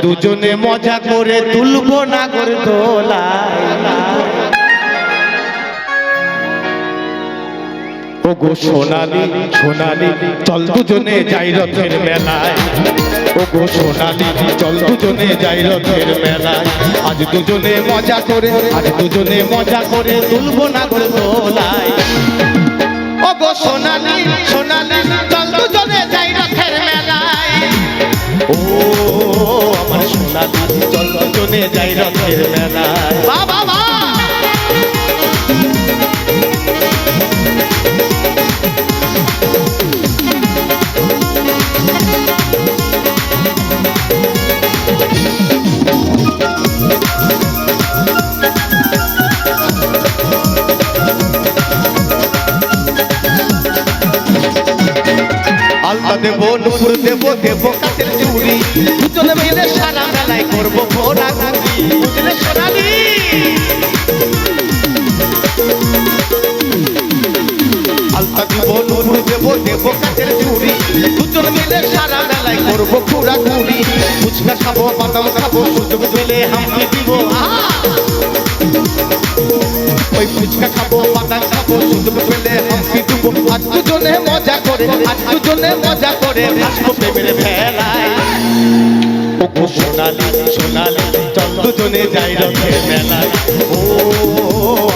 দুজনে মজা করে তুলবো না করে দোলায়। ও গো সোনালি সোনালি চল দুজনে যাই রথের মেলায়। ও গো সোনালি চল দুজনে যাই রথের মেলায়। আজ দুজনে মজা করে তুলবো না করে দোলায়। ও গো সোনালি সোনালি চল দুজনে যাই রথের মেলায়। ও আমার সোনালি চল দুজনে যাই রথের মেলায়। বাবা আলতা দেবো নুপুর দেবো দেবো কাছের চুড়ি, দুজনে মিলে সারা মেলায় করবো ঘোরাঘুরি। বুঝলে সোনালি আলতা দেবো নুপুর দেবো দেবো কাছের চুড়ি, দুজনে মিলে সারা মেলায় করবো ঘোরাঘুরি। ফুচকা খাবো বাদাম খাবো সুযোগ পেলে হামকি দিব। ওই ফুচকা খাবো বাদাম খাবো সুযোগ পেলে হামকি দিব। আজ দুজনে মজা করে আসবো প্রেমের ভেলায়। ও গো সোনালি সোনালি চল দুজনে যাই রথের মেলায়। ও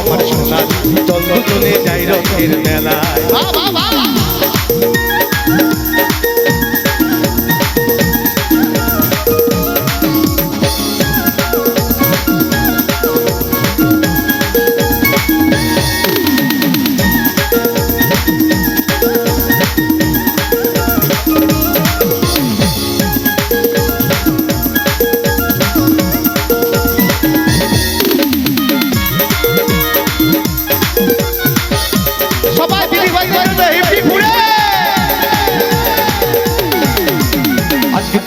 আমার সোনালি চল দুজনে যাই রথের মেলায়।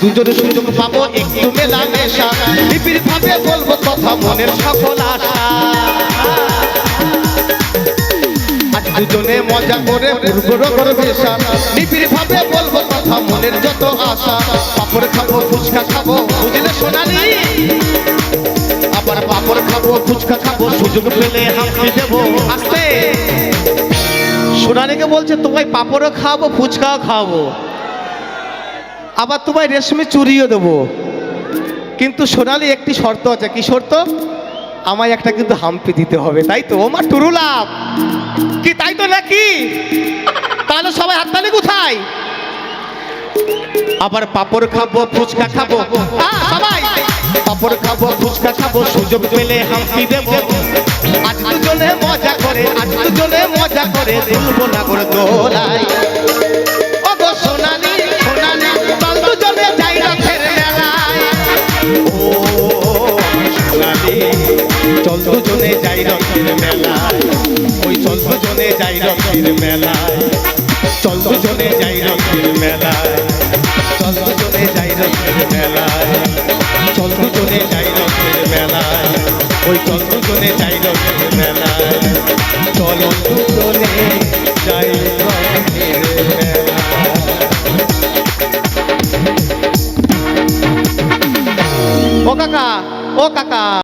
দুজনে সুযোগ পাবো একটু মেলামেশা, নিবিড় ভাবে বলবো কথা মনের সকল আশা। আজ দুজনে মজা করে বেশা, নিবিড় ভাবে বলবো কথা মনের যত আশা। পাপড় খাবো ফুচকা খাবো বুঝলে সোনালি, আবার পাপড় খাবো ফুচকা খাবো সুযোগ পেলে হামকি দেবো। আসতে সোনালিকে বলছে তোমায় পাপড়ও খাবো ফুচকাও খাবো, আবার তোমায় রেশমি চুরিও দেবো। কিন্তু সোনালি একটি শর্ত আছে। কি শর্ত? আমায় একটা কিন্তু হাম্পি দিতে হবে, তাই তো? ওমা টুরুলাভ কি তাই তো নাকি? তাহলে সবাই হাততালি কোথায়? আবার পাপড় খাবো ফুচকা খাবো, সবাই পাপড় খাবো ফুচকা খাবো সুযোগ পেলে হাম্পি দেবো। আজ দুজনে মজা করে তুলবো না করে দোলায়। ও গো সোনালি সোনালি চল দুজনে যাই রথের মেলায়। ও সোনালি চল দুজনে যাই রথের মেলায়। ওই চল দুজনে যাই রথের মেলায়। চল দুজনে যাই রথের মেলায়। চল দুজনে যাই রথের মেলায়। চল দুজনে যাই রথের মেলায়। ওই চল দুজনে যাই রথের মেলায়। চল